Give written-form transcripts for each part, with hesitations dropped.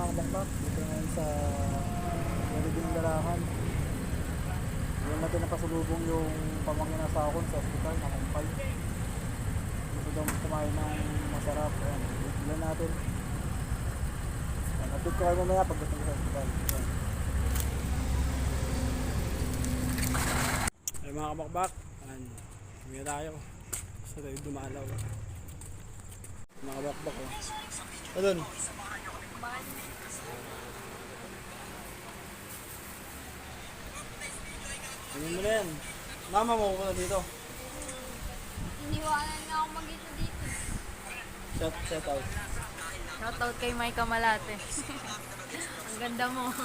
mga bakbak. Dito ngayon sa Mariding Darahan. Ngayon natin napasalubong yung pamangkin na sakon sa ospital na kumpay. Gusto daw kumain ng masarap. Ayan, ilan natin. Napit ko kayo mamaya pagdating sa ospital. Ayan. Ay mga kabakbak. Ayan, humiya tayo. Gusto tayo dumalaw. Mga kabakbak oh. Alon? Ano mo na yan? Mama mo ko na dito. Iniwanan nga ako mag-ito dito. Shout out. Shoutout kay Maika Malate. Ang ganda mo.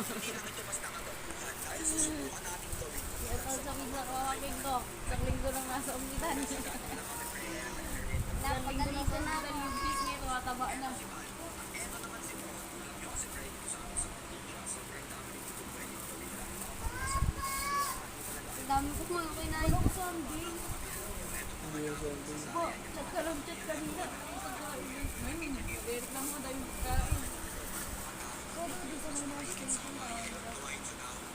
Shoutout sa mga kakaping ko. Isang linggo lang nasa umbitan. Napagalitan na ako. Yung peak niya, tumataba na. Ang dami ko mga kinain ko sa ambing. Po, chat ka lang chat kanina. Direct lang mo dahil kain. Pero di sa mga station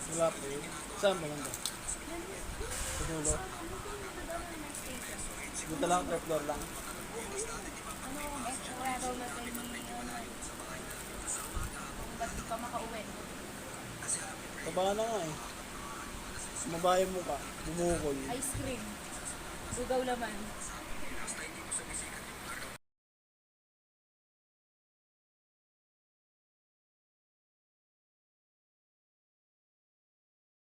Wala po yun. Saan ba nanda? Sa dulo? Dito lang, third floor lang. ano, extra daw na tayo ni kung ba't di pa makauwi. Tabangan na nga eh. Mabahay mo ka, bumukol. Ice cream. Sugaw laman.